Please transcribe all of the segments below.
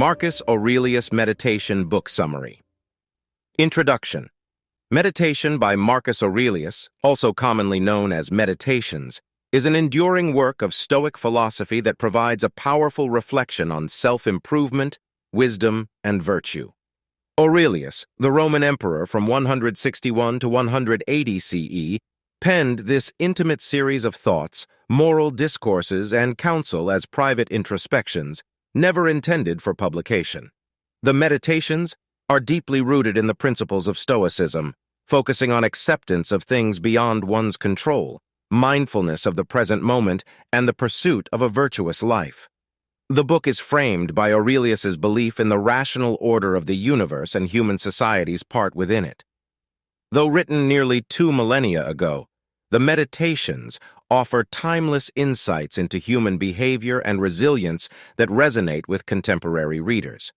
Marcus Aurelius Meditation Book Summary. Introduction. Meditation by Marcus Aurelius, also commonly known as Meditations, is an enduring work of Stoic philosophy that provides a powerful reflection on self-improvement, wisdom, and virtue. Aurelius, the Roman emperor from 161 to 180 CE, penned this intimate series of thoughts, moral discourses, and counsel as private introspections, never intended for publication. The Meditations are deeply rooted in the principles of Stoicism, focusing on acceptance of things beyond one's control, mindfulness of the present moment, and the pursuit of a virtuous life. The book is framed by Aurelius's belief in the rational order of the universe and human society's part within it. Though written nearly 2 millennia ago, the Meditations offer timeless insights into human behavior and resilience that resonate with contemporary readers.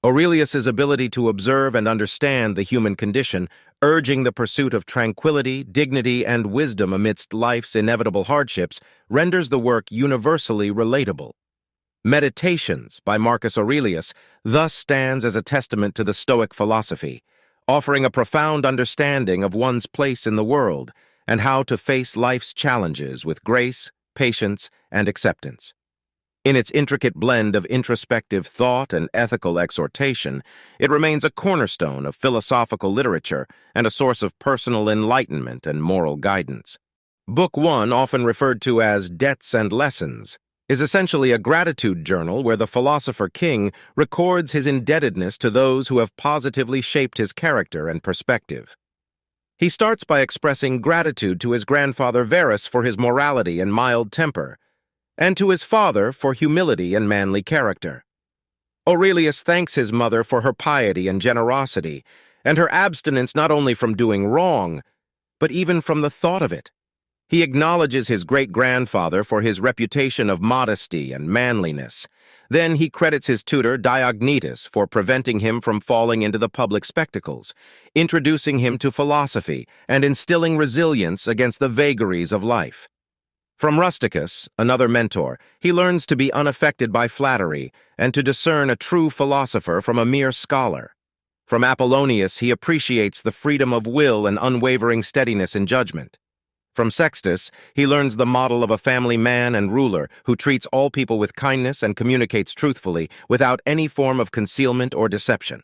Aurelius's ability to observe and understand the human condition, urging the pursuit of tranquility, dignity, and wisdom amidst life's inevitable hardships, renders the work universally relatable. Meditations by Marcus Aurelius thus stands as a testament to the Stoic philosophy, offering a profound understanding of one's place in the world and how to face life's challenges with grace, patience, and acceptance. In its intricate blend of introspective thought and ethical exhortation, it remains a cornerstone of philosophical literature and a source of personal enlightenment and moral guidance. Book 1, often referred to as Debts and Lessons, is essentially a gratitude journal where the philosopher king records his indebtedness to those who have positively shaped his character and perspective. He starts by expressing gratitude to his grandfather Verus for his morality and mild temper, and to his father for humility and manly character. Aurelius thanks his mother for her piety and generosity, and her abstinence not only from doing wrong, but even from the thought of it. He acknowledges his great-grandfather for his reputation of modesty and manliness. Then he credits his tutor Diognetus for preventing him from falling into the public spectacles, introducing him to philosophy and instilling resilience against the vagaries of life. From Rusticus, another mentor, he learns to be unaffected by flattery and to discern a true philosopher from a mere scholar. From Apollonius, he appreciates the freedom of will and unwavering steadiness in judgment. From Sextus, he learns the model of a family man and ruler who treats all people with kindness and communicates truthfully without any form of concealment or deception.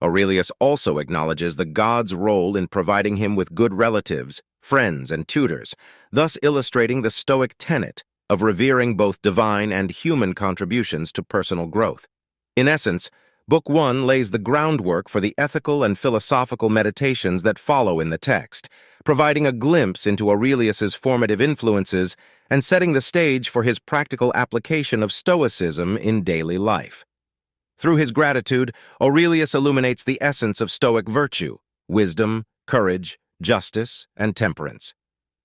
Aurelius also acknowledges the god's role in providing him with good relatives, friends, and tutors, thus illustrating the Stoic tenet of revering both divine and human contributions to personal growth. In essence, Book 1 lays the groundwork for the ethical and philosophical meditations that follow in the text, providing a glimpse into Aurelius's formative influences and setting the stage for his practical application of Stoicism in daily life. Through his gratitude, Aurelius illuminates the essence of Stoic virtue, wisdom, courage, justice, and temperance.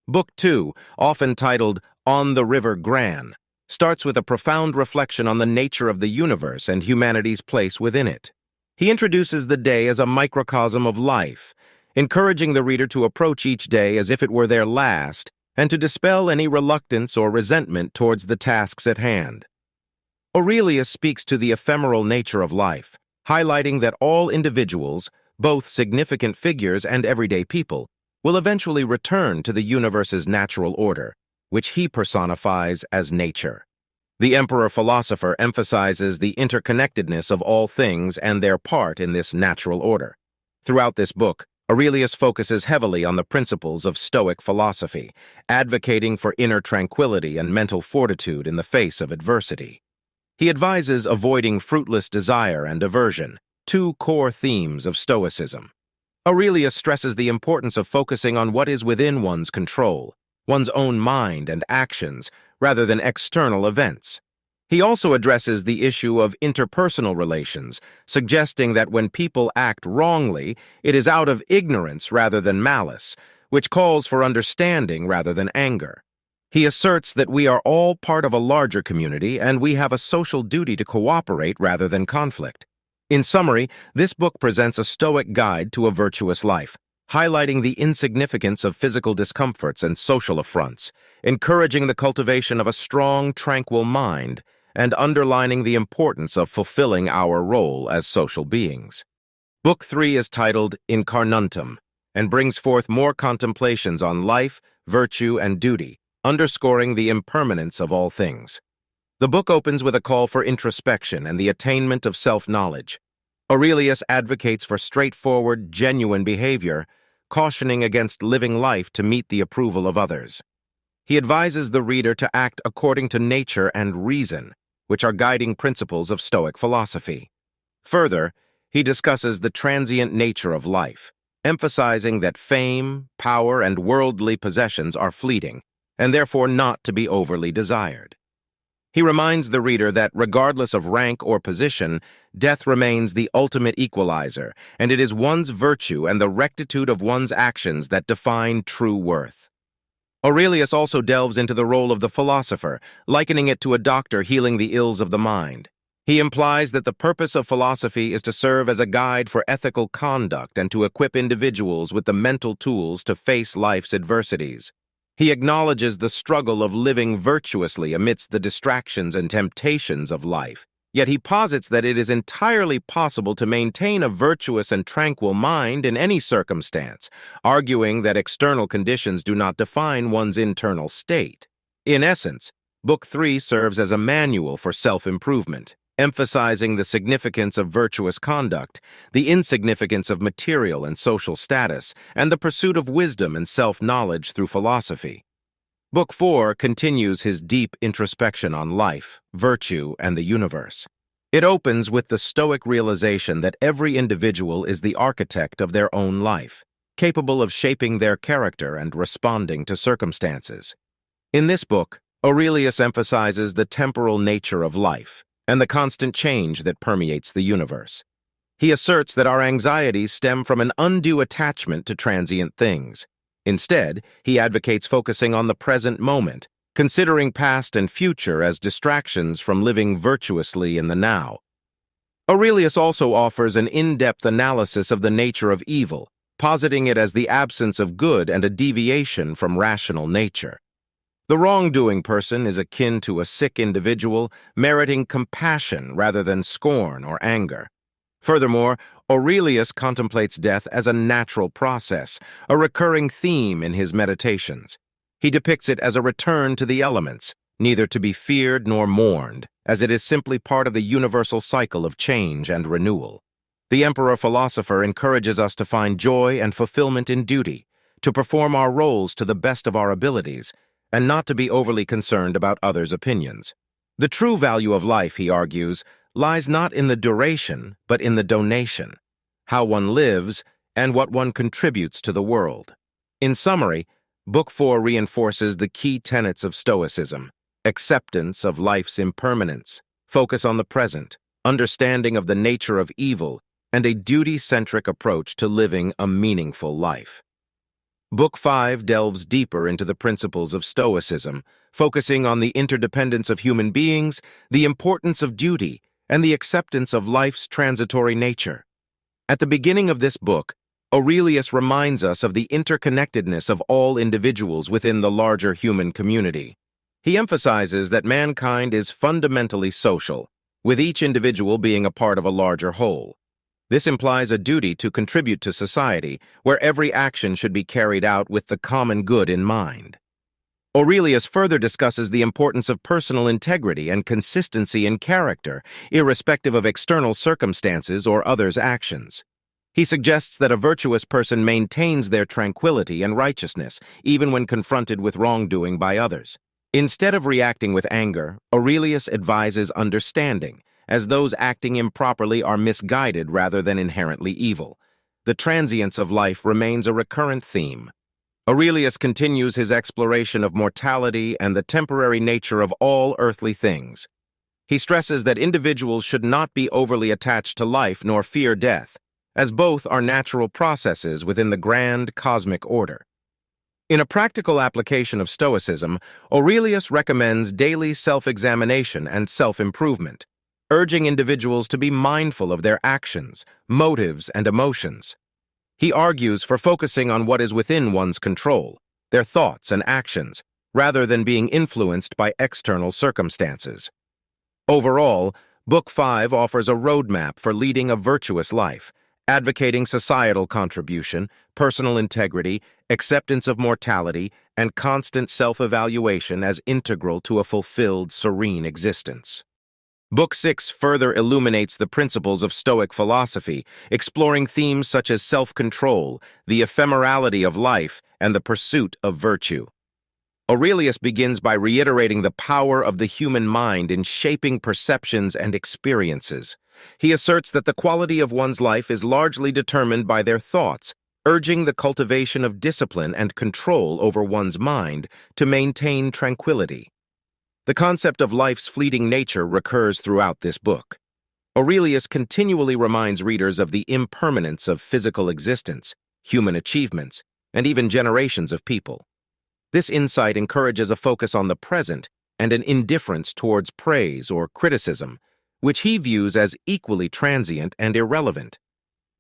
Book 2, often titled On the River Gran, starts with a profound reflection on the nature of the universe and humanity's place within it. He introduces the day as a microcosm of life, encouraging the reader to approach each day as if it were their last and to dispel any reluctance or resentment towards the tasks at hand. Aurelius speaks to the ephemeral nature of life, highlighting that all individuals, both significant figures and everyday people, will eventually return to the universe's natural order, which he personifies as nature. The emperor-philosopher emphasizes the interconnectedness of all things and their part in this natural order. Throughout this book, Aurelius focuses heavily on the principles of Stoic philosophy, advocating for inner tranquility and mental fortitude in the face of adversity. He advises avoiding fruitless desire and aversion, 2 core themes of Stoicism. Aurelius stresses the importance of focusing on what is within one's control, one's own mind and actions, rather than external events. He also addresses the issue of interpersonal relations, suggesting that when people act wrongly, it is out of ignorance rather than malice, which calls for understanding rather than anger. He asserts that we are all part of a larger community and we have a social duty to cooperate rather than conflict. In summary, this book presents a Stoic guide to a virtuous life, highlighting the insignificance of physical discomforts and social affronts, encouraging the cultivation of a strong, tranquil mind, and underlining the importance of fulfilling our role as social beings. Book 3 is titled Incarnuntum and brings forth more contemplations on life, virtue, and duty, underscoring the impermanence of all things. The book opens with a call for introspection and the attainment of self-knowledge. Aurelius advocates for straightforward, genuine behavior, cautioning against living life to meet the approval of others. He advises the reader to act according to nature and reason, which are guiding principles of Stoic philosophy. Further, he discusses the transient nature of life, emphasizing that fame, power, and worldly possessions are fleeting, and therefore not to be overly desired. He reminds the reader that, regardless of rank or position, death remains the ultimate equalizer, and it is one's virtue and the rectitude of one's actions that define true worth. Aurelius also delves into the role of the philosopher, likening it to a doctor healing the ills of the mind. He implies that the purpose of philosophy is to serve as a guide for ethical conduct and to equip individuals with the mental tools to face life's adversities. He acknowledges the struggle of living virtuously amidst the distractions and temptations of life, yet he posits that it is entirely possible to maintain a virtuous and tranquil mind in any circumstance, arguing that external conditions do not define one's internal state. In essence, Book 3 serves as a manual for self-improvement, emphasizing the significance of virtuous conduct, the insignificance of material and social status, and the pursuit of wisdom and self-knowledge through philosophy. Book 4 continues his deep introspection on life, virtue, and the universe. It opens with the Stoic realization that every individual is the architect of their own life, capable of shaping their character and responding to circumstances. In this book, Aurelius emphasizes the temporal nature of life and the constant change that permeates the universe. He asserts that our anxieties stem from an undue attachment to transient things. Instead, he advocates focusing on the present moment, considering past and future as distractions from living virtuously in the now. Aurelius also offers an in-depth analysis of the nature of evil, positing it as the absence of good and a deviation from rational nature. The wrongdoing person is akin to a sick individual, meriting compassion rather than scorn or anger. Furthermore, Aurelius contemplates death as a natural process, a recurring theme in his meditations. He depicts it as a return to the elements, neither to be feared nor mourned, as it is simply part of the universal cycle of change and renewal. The emperor-philosopher encourages us to find joy and fulfillment in duty, to perform our roles to the best of our abilities, and not to be overly concerned about others' opinions. The true value of life, he argues, lies not in the duration, but in the donation, how one lives, and what one contributes to the world. In summary, Book 4 reinforces the key tenets of Stoicism: acceptance of life's impermanence, focus on the present, understanding of the nature of evil, and a duty-centric approach to living a meaningful life. Book 5 delves deeper into the principles of Stoicism, focusing on the interdependence of human beings, the importance of duty, and the acceptance of life's transitory nature. At the beginning of this book, Aurelius reminds us of the interconnectedness of all individuals within the larger human community. He emphasizes that mankind is fundamentally social, with each individual being a part of a larger whole. This implies a duty to contribute to society, where every action should be carried out with the common good in mind. Aurelius further discusses the importance of personal integrity and consistency in character, irrespective of external circumstances or others' actions. He suggests that a virtuous person maintains their tranquility and righteousness, even when confronted with wrongdoing by others. Instead of reacting with anger, Aurelius advises understanding, as those acting improperly are misguided rather than inherently evil. The transience of life remains a recurrent theme. Aurelius continues his exploration of mortality and the temporary nature of all earthly things. He stresses that individuals should not be overly attached to life nor fear death, as both are natural processes within the grand cosmic order. In a practical application of Stoicism, Aurelius recommends daily self-examination and self-improvement, urging individuals to be mindful of their actions, motives, and emotions. He argues for focusing on what is within one's control, their thoughts and actions, rather than being influenced by external circumstances. Overall, Book 5 offers a roadmap for leading a virtuous life, advocating societal contribution, personal integrity, acceptance of mortality, and constant self-evaluation as integral to a fulfilled, serene existence. Book 6 further illuminates the principles of Stoic philosophy, exploring themes such as self-control, the ephemerality of life, and the pursuit of virtue. Aurelius begins by reiterating the power of the human mind in shaping perceptions and experiences. He asserts that the quality of one's life is largely determined by their thoughts, urging the cultivation of discipline and control over one's mind to maintain tranquility. The concept of life's fleeting nature recurs throughout this book. Aurelius continually reminds readers of the impermanence of physical existence, human achievements, and even generations of people. This insight encourages a focus on the present and an indifference towards praise or criticism, which he views as equally transient and irrelevant.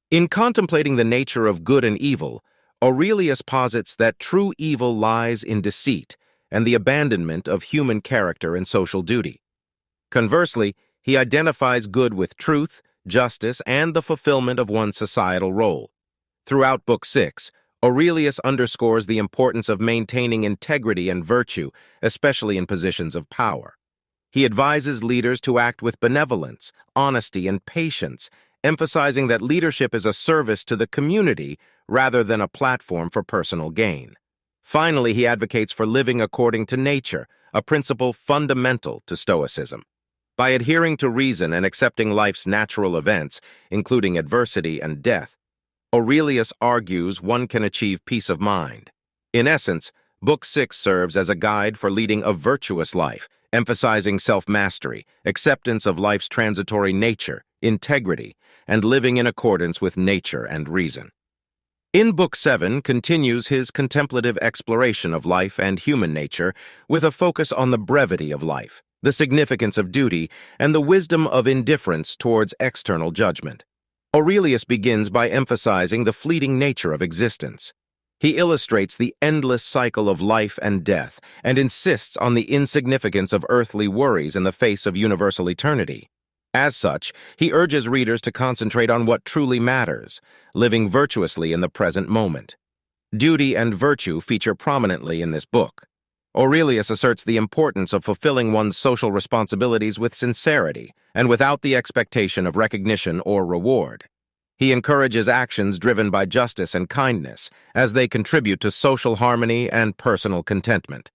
In contemplating the nature of good and evil, Aurelius posits that true evil lies in deceit and the abandonment of human character and social duty. Conversely, he identifies good with truth, justice, and the fulfillment of one's societal role. Throughout Book 6, Aurelius underscores the importance of maintaining integrity and virtue, especially in positions of power. He advises leaders to act with benevolence, honesty, and patience, emphasizing that leadership is a service to the community rather than a platform for personal gain. Finally, he advocates for living according to nature, a principle fundamental to Stoicism. By adhering to reason and accepting life's natural events, including adversity and death, Aurelius argues one can achieve peace of mind. In essence, Book 6 serves as a guide for leading a virtuous life, emphasizing self-mastery, acceptance of life's transitory nature, integrity, and living in accordance with nature and reason. In Book 7 continues his contemplative exploration of life and human nature with a focus on the brevity of life, the significance of duty, and the wisdom of indifference towards external judgment. Aurelius begins by emphasizing the fleeting nature of existence. He illustrates the endless cycle of life and death and insists on the insignificance of earthly worries in the face of universal eternity. As such, he urges readers to concentrate on what truly matters, living virtuously in the present moment. Duty and virtue feature prominently in this book. Aurelius asserts the importance of fulfilling one's social responsibilities with sincerity and without the expectation of recognition or reward. He encourages actions driven by justice and kindness as they contribute to social harmony and personal contentment.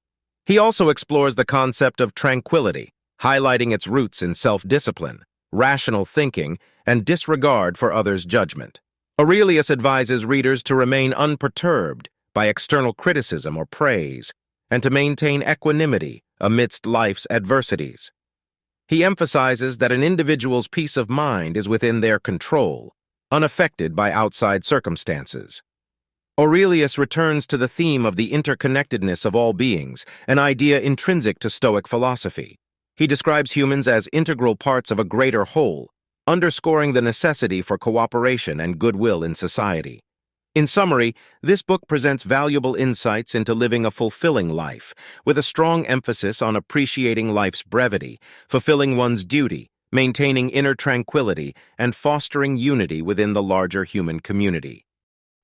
He also explores the concept of tranquility, highlighting its roots in self-discipline, rational thinking, and disregard for others' judgment. Aurelius advises readers to remain unperturbed by external criticism or praise, and to maintain equanimity amidst life's adversities. He emphasizes that an individual's peace of mind is within their control, unaffected by outside circumstances. Aurelius returns to the theme of the interconnectedness of all beings, an idea intrinsic to Stoic philosophy. He describes humans as integral parts of a greater whole, underscoring the necessity for cooperation and goodwill in society. In summary, this book presents valuable insights into living a fulfilling life, with a strong emphasis on appreciating life's brevity, fulfilling one's duty, maintaining inner tranquility, and fostering unity within the larger human community.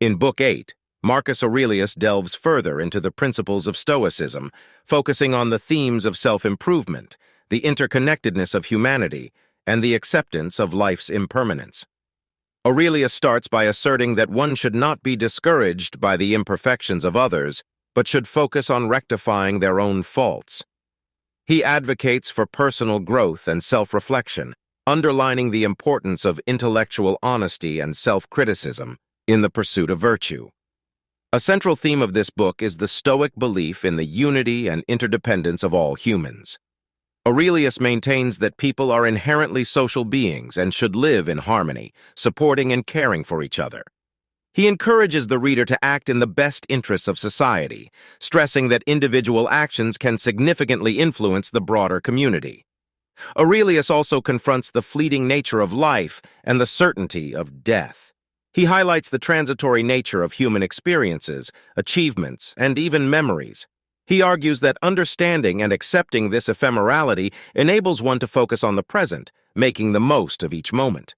In Book 8, Marcus Aurelius delves further into the principles of Stoicism, focusing on the themes of self-improvement, the interconnectedness of humanity, and the acceptance of life's impermanence. Aurelius starts by asserting that one should not be discouraged by the imperfections of others, but should focus on rectifying their own faults. He advocates for personal growth and self-reflection, underlining the importance of intellectual honesty and self-criticism in the pursuit of virtue. A central theme of this book is the Stoic belief in the unity and interdependence of all humans. Aurelius maintains that people are inherently social beings and should live in harmony, supporting and caring for each other. He encourages the reader to act in the best interests of society, stressing that individual actions can significantly influence the broader community. Aurelius also confronts the fleeting nature of life and the certainty of death. He highlights the transitory nature of human experiences, achievements, and even memories, He argues that understanding and accepting this ephemerality enables one to focus on the present, making the most of each moment.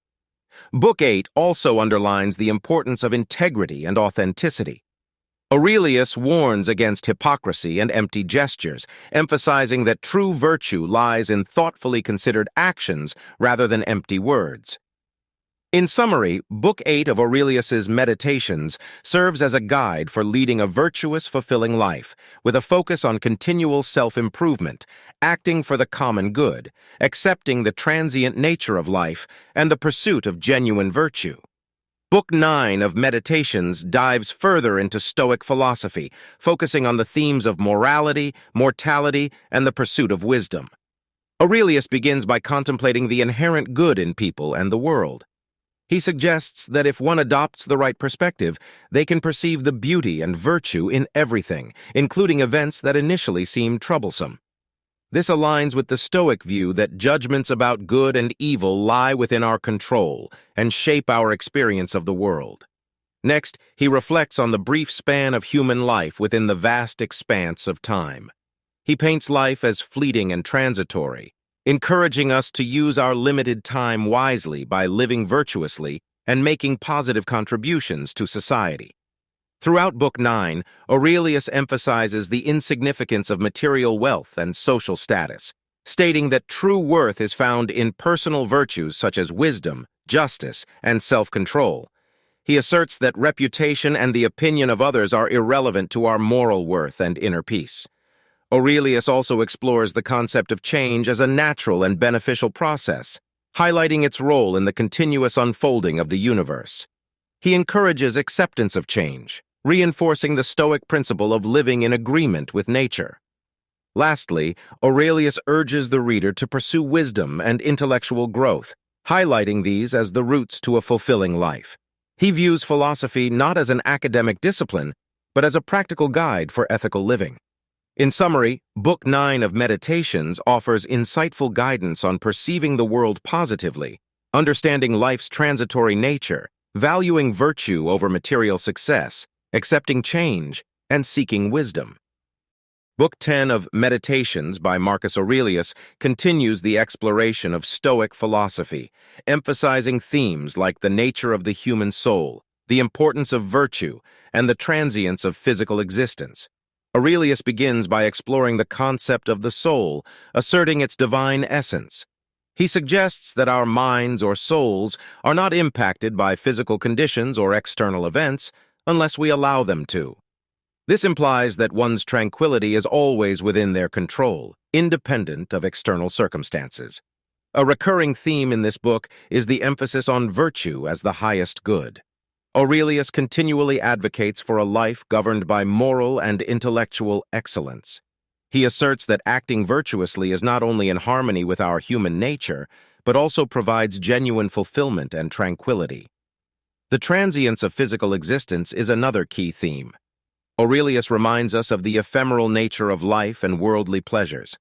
Book 8 also underlines the importance of integrity and authenticity. Aurelius warns against hypocrisy and empty gestures, emphasizing that true virtue lies in thoughtfully considered actions rather than empty words. In summary, Book 8 of Aurelius's Meditations serves as a guide for leading a virtuous, fulfilling life, with a focus on continual self-improvement, acting for the common good, accepting the transient nature of life, and the pursuit of genuine virtue. Book 9 of Meditations dives further into Stoic philosophy, focusing on the themes of morality, mortality, and the pursuit of wisdom. Aurelius begins by contemplating the inherent good in people and the world. He suggests that if one adopts the right perspective, they can perceive the beauty and virtue in everything, including events that initially seem troublesome. This aligns with the Stoic view that judgments about good and evil lie within our control and shape our experience of the world. Next, he reflects on the brief span of human life within the vast expanse of time. He paints life as fleeting and transitory, encouraging us to use our limited time wisely by living virtuously and making positive contributions to society. Throughout Book 9, Aurelius emphasizes the insignificance of material wealth and social status, stating that true worth is found in personal virtues such as wisdom, justice, and self-control. He asserts that reputation and the opinion of others are irrelevant to our moral worth and inner peace. Aurelius also explores the concept of change as a natural and beneficial process, highlighting its role in the continuous unfolding of the universe. He encourages acceptance of change, reinforcing the Stoic principle of living in agreement with nature. Lastly, Aurelius urges the reader to pursue wisdom and intellectual growth, highlighting these as the roots to a fulfilling life. He views philosophy not as an academic discipline, but as a practical guide for ethical living. In summary, Book 9 of Meditations offers insightful guidance on perceiving the world positively, understanding life's transitory nature, valuing virtue over material success, accepting change, and seeking wisdom. Book 10 of Meditations by Marcus Aurelius continues the exploration of Stoic philosophy, emphasizing themes like the nature of the human soul, the importance of virtue, and the transience of physical existence. Aurelius begins by exploring the concept of the soul, asserting its divine essence. He suggests that our minds or souls are not impacted by physical conditions or external events unless we allow them to. This implies that one's tranquility is always within their control, independent of external circumstances. A recurring theme in this book is the emphasis on virtue as the highest good. Aurelius continually advocates for a life governed by moral and intellectual excellence. He asserts that acting virtuously is not only in harmony with our human nature, but also provides genuine fulfillment and tranquility. The transience of physical existence is another key theme. Aurelius reminds us of the ephemeral nature of life and worldly pleasures.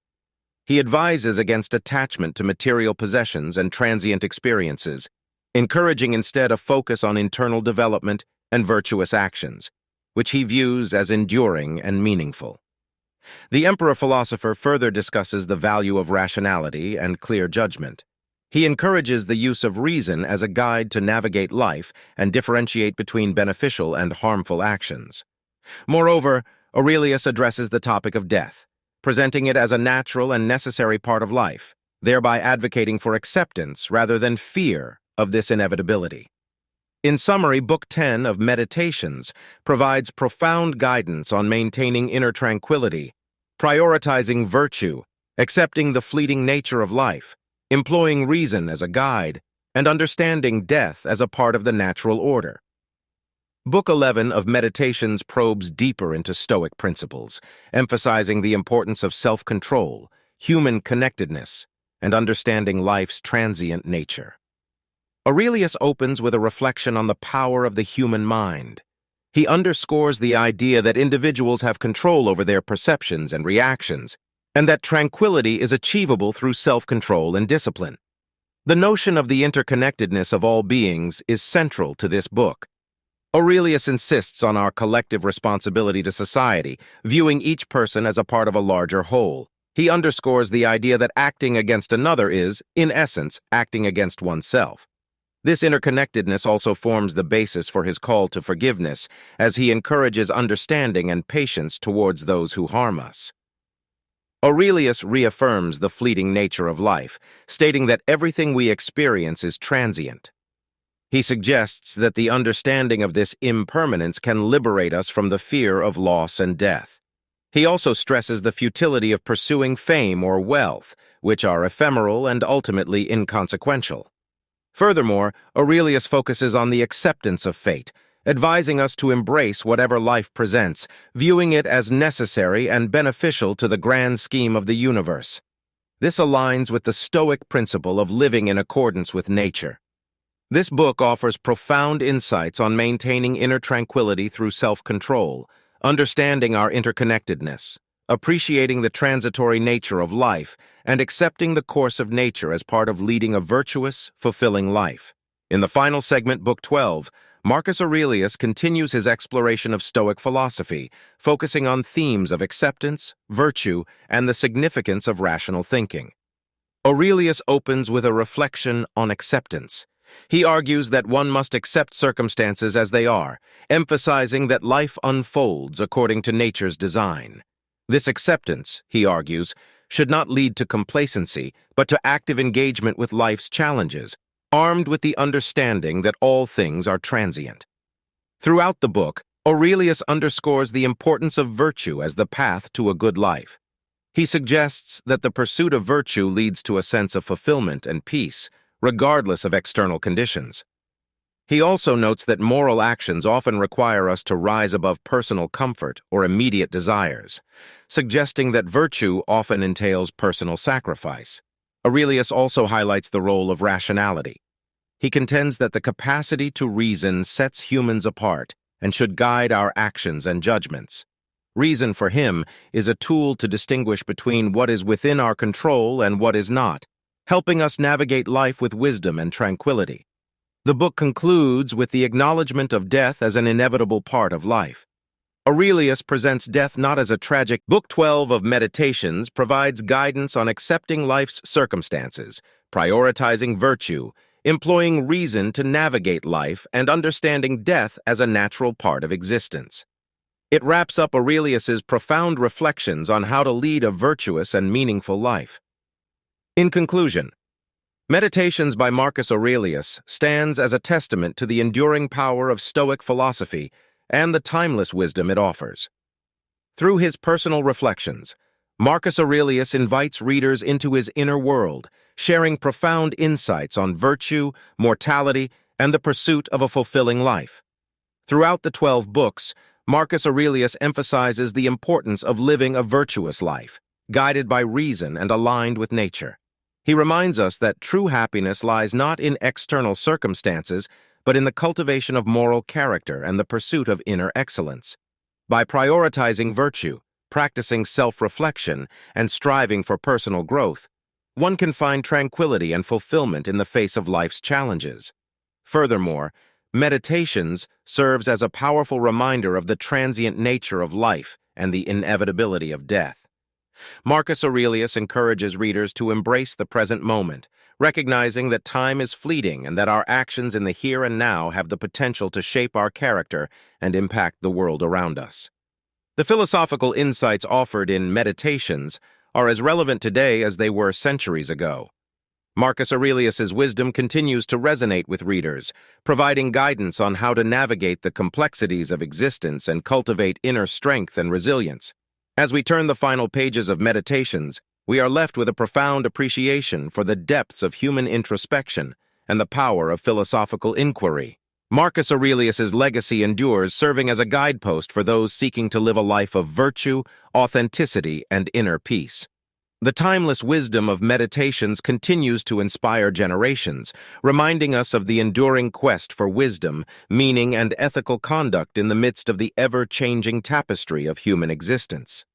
He advises against attachment to material possessions and transient experiences, encouraging instead a focus on internal development and virtuous actions, which he views as enduring and meaningful. The emperor-philosopher further discusses the value of rationality and clear judgment. He encourages the use of reason as a guide to navigate life and differentiate between beneficial and harmful actions. Moreover, Aurelius addresses the topic of death, presenting it as a natural and necessary part of life, thereby advocating for acceptance rather than fear of this inevitability. In summary, Book 10 of Meditations provides profound guidance on maintaining inner tranquility, prioritizing virtue, accepting the fleeting nature of life, employing reason as a guide, and understanding death as a part of the natural order. Book 11 of Meditations probes deeper into Stoic principles, emphasizing the importance of self-control, human connectedness, and understanding life's transient nature. Aurelius opens with a reflection on the power of the human mind. He underscores the idea that individuals have control over their perceptions and reactions, and that tranquility is achievable through self-control and discipline. The notion of the interconnectedness of all beings is central to this book. Aurelius insists on our collective responsibility to society, viewing each person as a part of a larger whole. He underscores the idea that acting against another is, in essence, acting against oneself. This interconnectedness also forms the basis for his call to forgiveness, as he encourages understanding and patience towards those who harm us. Aurelius reaffirms the fleeting nature of life, stating that everything we experience is transient. He suggests that the understanding of this impermanence can liberate us from the fear of loss and death. He also stresses the futility of pursuing fame or wealth, which are ephemeral and ultimately inconsequential. Furthermore, Aurelius focuses on the acceptance of fate, advising us to embrace whatever life presents, viewing it as necessary and beneficial to the grand scheme of the universe. This aligns with the Stoic principle of living in accordance with nature. This book offers profound insights on maintaining inner tranquility through self-control, understanding our interconnectedness, appreciating the transitory nature of life, and accepting the course of nature as part of leading a virtuous, fulfilling life. In the final segment, Book 12, Marcus Aurelius continues his exploration of Stoic philosophy, focusing on themes of acceptance, virtue, and the significance of rational thinking. Aurelius opens with a reflection on acceptance. He argues that one must accept circumstances as they are, emphasizing that life unfolds according to nature's design. This acceptance, he argues, should not lead to complacency, but to active engagement with life's challenges, armed with the understanding that all things are transient. Throughout the book, Aurelius underscores the importance of virtue as the path to a good life. He suggests that the pursuit of virtue leads to a sense of fulfillment and peace, regardless of external conditions. He also notes that moral actions often require us to rise above personal comfort or immediate desires, suggesting that virtue often entails personal sacrifice. Aurelius also highlights the role of rationality. He contends that the capacity to reason sets humans apart and should guide our actions and judgments. Reason, for him, is a tool to distinguish between what is within our control and what is not, helping us navigate life with wisdom and tranquility. The book concludes with the acknowledgement of death as an inevitable part of life. Aurelius presents death not as a tragic. Book 12 of Meditations provides guidance on accepting life's circumstances, prioritizing virtue, employing reason to navigate life, and understanding death as a natural part of existence. It wraps up Aurelius's profound reflections on how to lead a virtuous and meaningful life. In conclusion, Meditations by Marcus Aurelius stands as a testament to the enduring power of Stoic philosophy and the timeless wisdom it offers. Through his personal reflections, Marcus Aurelius invites readers into his inner world, sharing profound insights on virtue, mortality, and the pursuit of a fulfilling life. Throughout the 12 books, Marcus Aurelius emphasizes the importance of living a virtuous life, guided by reason and aligned with nature. He reminds us that true happiness lies not in external circumstances, but in the cultivation of moral character and the pursuit of inner excellence. By prioritizing virtue, practicing self-reflection, and striving for personal growth, one can find tranquility and fulfillment in the face of life's challenges. Furthermore, Meditations serves as a powerful reminder of the transient nature of life and the inevitability of death. Marcus Aurelius encourages readers to embrace the present moment, recognizing that time is fleeting and that our actions in the here and now have the potential to shape our character and impact the world around us. The philosophical insights offered in Meditations are as relevant today as they were centuries ago. Marcus Aurelius's wisdom continues to resonate with readers, providing guidance on how to navigate the complexities of existence and cultivate inner strength and resilience. As we turn the final pages of Meditations, we are left with a profound appreciation for the depths of human introspection and the power of philosophical inquiry. Marcus Aurelius's legacy endures, serving as a guidepost for those seeking to live a life of virtue, authenticity, and inner peace. The timeless wisdom of Meditations continues to inspire generations, reminding us of the enduring quest for wisdom, meaning, and ethical conduct in the midst of the ever-changing tapestry of human existence.